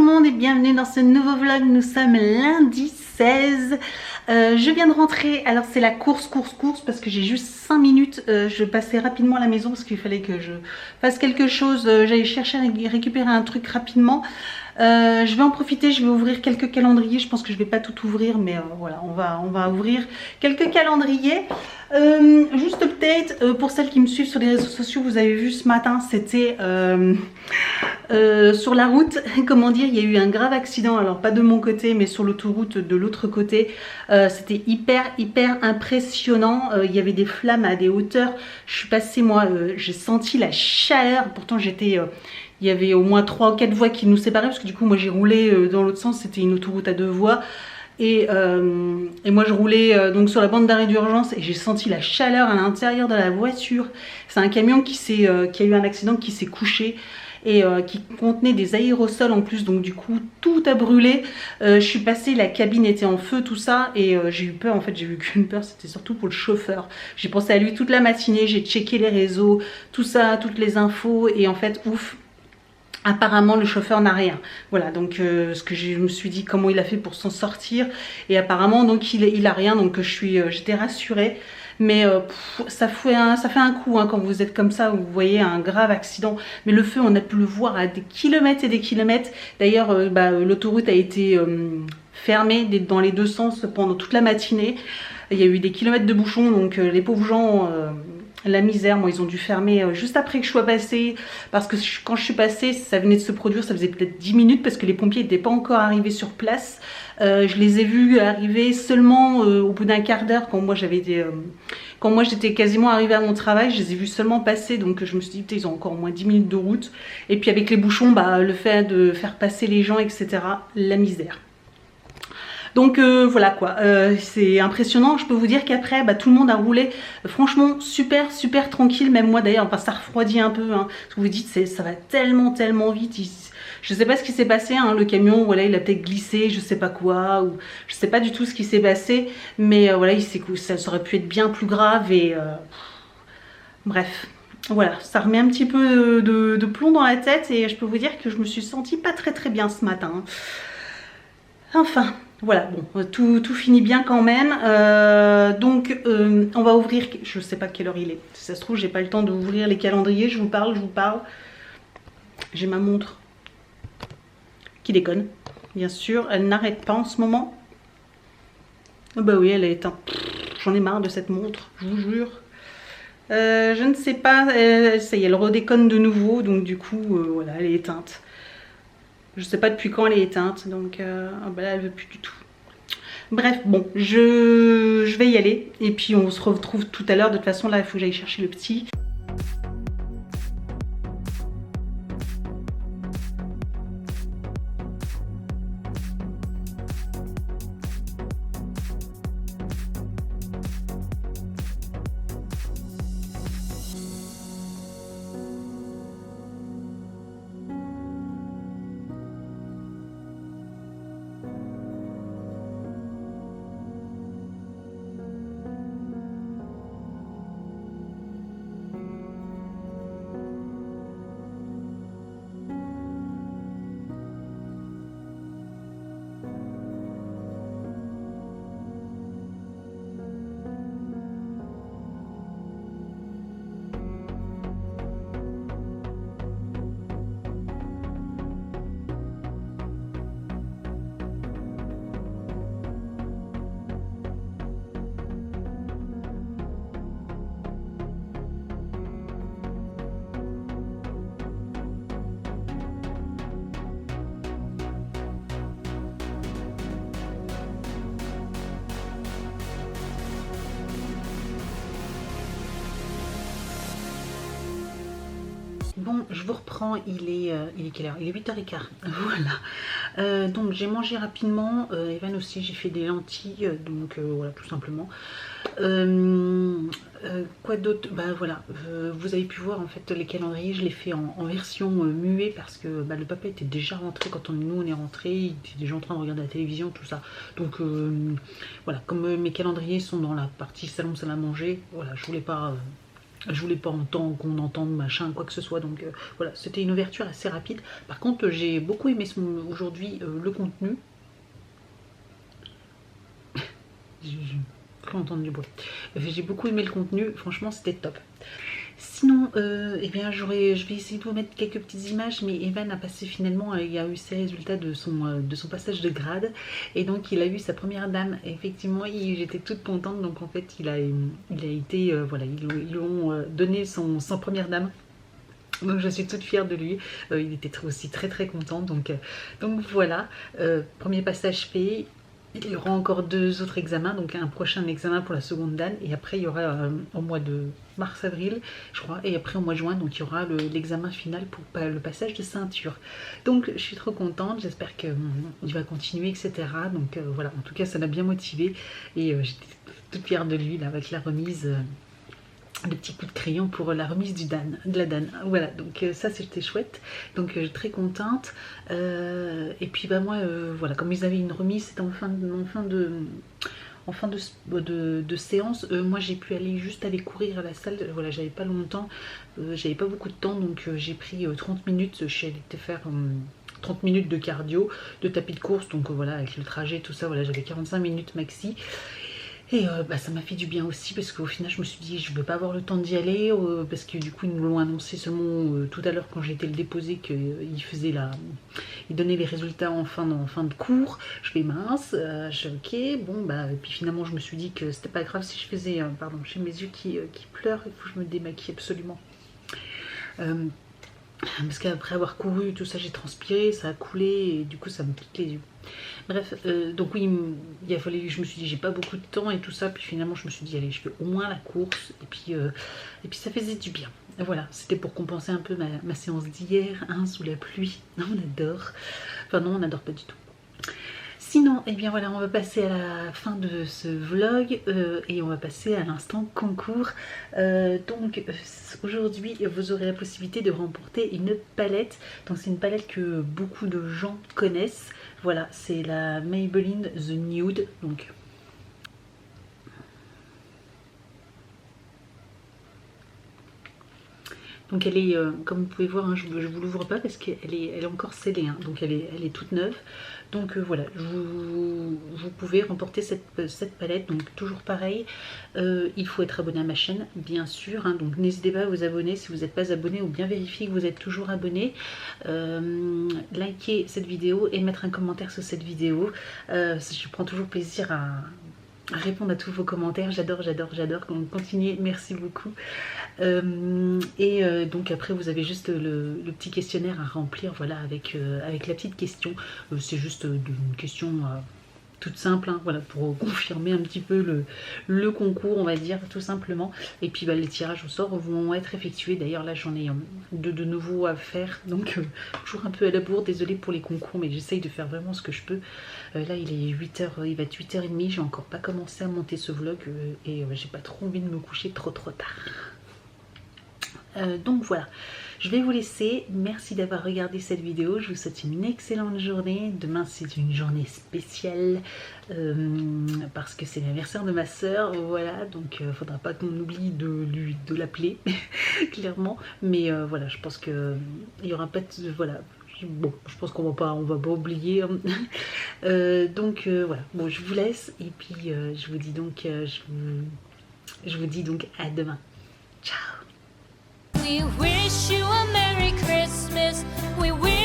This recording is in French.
monde et bienvenue dans ce nouveau vlog. Nous sommes lundi 16. Je viens de rentrer, alors c'est la course parce que j'ai juste 5 minutes. Je passais rapidement à la maison parce qu'il fallait que je fasse quelque chose. J'allais chercher à récupérer un truc rapidement. Je vais en profiter, je vais ouvrir quelques calendriers. Je pense que je vais pas tout ouvrir, mais voilà, on va ouvrir quelques calendriers. Juste update, pour celles qui me suivent sur les réseaux sociaux, vous avez vu ce matin, c'était sur la route, comment dire, il y a eu un grave accident, alors pas de mon côté, mais sur l'autoroute de l'autre côté. C'était hyper impressionnant. Il y avait des flammes à des hauteurs. Je suis passée, moi, j'ai senti la chaleur, pourtant j'étais... il y avait au moins 3 ou 4 voies qui nous séparaient, parce que du coup moi j'ai roulé dans l'autre sens, c'était une autoroute à 2 voies. Et moi je roulais donc sur la bande d'arrêt d'urgence et j'ai senti la chaleur à l'intérieur de la voiture. C'est un camion qui a eu un accident, qui s'est couché et qui contenait des aérosols en plus, donc du coup tout a brûlé. Je suis passée, la cabine était en feu, tout ça, et j'ai eu peur. En fait j'ai eu qu'une peur, c'était surtout pour le chauffeur. J'ai pensé à lui toute la matinée, j'ai checké les réseaux, tout ça, toutes les infos, et en fait ouf, apparemment le chauffeur n'a rien. Voilà, donc ce que je me suis dit, comment il a fait pour s'en sortir, et apparemment donc il a rien, donc j'étais rassurée. Mais ça fait un coup hein, quand vous êtes comme ça, vous voyez un grave accident. Mais le feu, on a pu le voir à des kilomètres et des kilomètres. D'ailleurs, l'autoroute a été fermée dans les deux sens pendant toute la matinée. Il y a eu des kilomètres de bouchons, donc les pauvres gens... la misère, moi ils ont dû fermer juste après que je sois passée, parce que quand je suis passée, ça venait de se produire, ça faisait peut-être 10 minutes parce que les pompiers n'étaient pas encore arrivés sur place. Je les ai vus arriver seulement au bout d'un quart d'heure quand moi j'étais quasiment arrivée à mon travail. Je les ai vus seulement passer, donc je me suis dit ils ont encore au moins 10 minutes de route. Et puis avec les bouchons, le fait de faire passer les gens, etc., la misère. Donc voilà quoi, c'est impressionnant. Je peux vous dire qu'après tout le monde a roulé franchement super tranquille, même moi d'ailleurs. Enfin ça refroidit un peu hein, parce que vous dites ça va tellement vite. Je sais pas ce qui s'est passé hein, le camion, voilà, il a peut-être glissé, je sais pas quoi, ou je sais pas du tout ce qui s'est passé, mais voilà, ça aurait pu être bien plus grave. Et bref, voilà, ça remet un petit peu de plomb dans la tête, et je peux vous dire que je me suis sentie pas très bien ce matin. Enfin, voilà, bon, tout finit bien quand même. Donc, on va ouvrir, je sais pas quelle heure il est. Si ça se trouve, j'ai pas le temps d'ouvrir les calendriers. Je vous parle. J'ai ma montre qui déconne, bien sûr. Elle n'arrête pas en ce moment. Oh bah oui, elle est éteinte. J'en ai marre de cette montre, je vous jure. Je ne sais pas, ça y est, elle redéconne de nouveau. Donc, du coup, voilà, elle est éteinte. Je sais pas depuis quand elle est éteinte, donc là elle veut plus du tout. Bref, bon, je vais y aller et puis on se retrouve tout à l'heure. De toute façon là il faut que j'aille chercher le petit. Bon, je vous reprends, il est quelle heure? Il est 8h15, voilà. Donc j'ai mangé rapidement, Evan aussi, j'ai fait des lentilles, donc voilà, tout simplement. Quoi d'autre? Voilà, vous avez pu voir en fait les calendriers, je les fais en version muet parce que le papa était déjà rentré quand nous on est rentré, il était déjà en train de regarder la télévision, tout ça. Donc voilà, comme mes calendriers sont dans la partie salon salle à manger, voilà, je voulais pas Je voulais pas qu'on entende machin, quoi que ce soit. Donc voilà, c'était une ouverture assez rapide. Par contre, j'ai beaucoup aimé aujourd'hui le contenu. J'ai cru entendre du bruit. J'ai beaucoup aimé le contenu. Franchement, c'était top. Sinon, eh bien, je vais essayer de vous mettre quelques petites images, mais Evan a passé finalement, il a eu ses résultats de son passage de grade, et donc il a eu sa première dame. Et effectivement, j'étais toute contente, donc en fait, il a été, voilà, ils lui ont donné son première dame. Donc je suis toute fière de lui, il était aussi très très content, donc voilà, premier passage fait. Il y aura encore 2 autres examens, donc un prochain examen pour la seconde dan, et après il y aura au mois de mars-avril, je crois, et après au mois de juin, donc il y aura l'examen final pour le passage de ceinture. Donc je suis trop contente, j'espère qu'il va continuer, etc. Donc voilà, en tout cas ça m'a bien motivée, et j'étais toute fière de lui là, avec la remise. Le petit coup de crayon pour la remise de la Dan. Voilà, donc ça c'était chouette. Donc très contente. Et puis bah moi, voilà, comme ils avaient une remise, c'était en fin de séance. Moi j'ai pu aller juste aller courir à la salle. Voilà, j'avais pas longtemps, j'avais pas beaucoup de temps, donc j'ai pris 30 minutes. Je suis allée faire 30 minutes de cardio, de tapis de course. Donc voilà, avec le trajet, tout ça, voilà, j'avais 45 minutes maxi. Et bah, ça m'a fait du bien aussi, parce qu'au final je me suis dit je ne vais pas avoir le temps d'y aller, parce que du coup ils nous l'ont annoncé seulement tout à l'heure quand j'ai été le déposer, qu'il donnait les résultats en fin de cours. Je fais mince, je suis ok, bon bah, et puis finalement je me suis dit que c'était pas grave si je faisais, pardon, j'ai mes yeux qui pleurent, il faut que je me démaquille absolument. Parce qu'après avoir couru, tout ça, j'ai transpiré, ça a coulé, et du coup ça me pique les yeux. Bref, donc oui, il a fallu, je me suis dit j'ai pas beaucoup de temps et tout ça, puis finalement je me suis dit allez, je fais au moins la course, et puis ça faisait du bien. Voilà, c'était pour compenser un peu ma séance d'hier, hein, sous la pluie. Non, on adore. Enfin non, on n'adore pas du tout. Sinon, eh bien voilà, on va passer à la fin de ce vlog, et on va passer à l'instant concours. Donc aujourd'hui, vous aurez la possibilité de remporter une palette. Donc c'est une palette que beaucoup de gens connaissent. Voilà, c'est la Maybelline The Nude. Donc elle est, comme vous pouvez voir, hein, je ne vous l'ouvre pas parce qu'elle est encore scellée, hein, donc elle est toute neuve. Donc voilà, vous pouvez remporter cette palette. Donc toujours pareil, il faut être abonné à ma chaîne, bien sûr, hein, donc n'hésitez pas à vous abonner si vous n'êtes pas abonné, ou bien vérifier que vous êtes toujours abonné. Likez cette vidéo et mettre un commentaire sur cette vidéo. Je prends toujours plaisir à répondre à tous vos commentaires, j'adore, donc continuez, merci beaucoup. Donc après vous avez juste le petit questionnaire à remplir, voilà, avec la petite question. C'est juste une question toute simple, hein, voilà, pour confirmer un petit peu le concours, on va dire, tout simplement. Et puis bah, les tirages au sort vont être effectués. D'ailleurs là j'en ai de nouveaux à faire, donc toujours un peu à la bourre, désolée pour les concours, mais j'essaye de faire vraiment ce que je peux. Là il est 8h, il va être 8h30, j'ai encore pas commencé à monter ce vlog, et j'ai pas trop envie de me coucher trop tard. Donc voilà, je vais vous laisser. Merci d'avoir regardé cette vidéo. Je vous souhaite une excellente journée. Demain c'est une journée spéciale, parce que c'est l'anniversaire de ma soeur. Voilà, donc faudra pas qu'on oublie de l'appeler clairement. Mais voilà, je pense que il y aura pas de, voilà. Bon, je pense qu'on va pas oublier. Donc voilà. Bon, je vous laisse, et puis je vous dis donc à demain. Ciao. We wish you a Merry Christmas. We wish